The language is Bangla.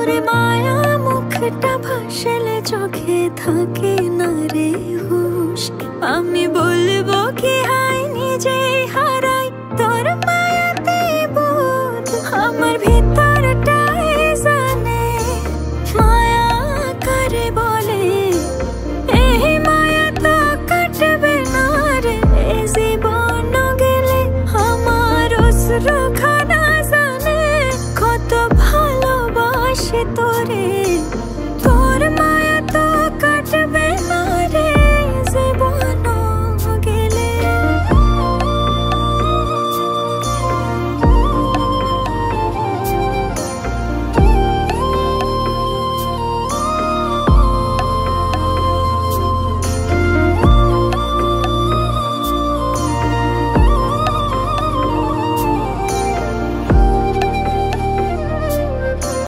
তোর মায়া মুখটা ভাসলে চোখে থাকে না রে হুশ। আমি বলবো কি হাই নিজে হারাই তোর মায়াতে বোধ। আমার ভিতরটাই জানে মায়া করে বলে এই মায়া তো কাটবে না রে জীবন গেলে। আমার অশ্রু খানা জানে কত ভালোবাসি তোরে।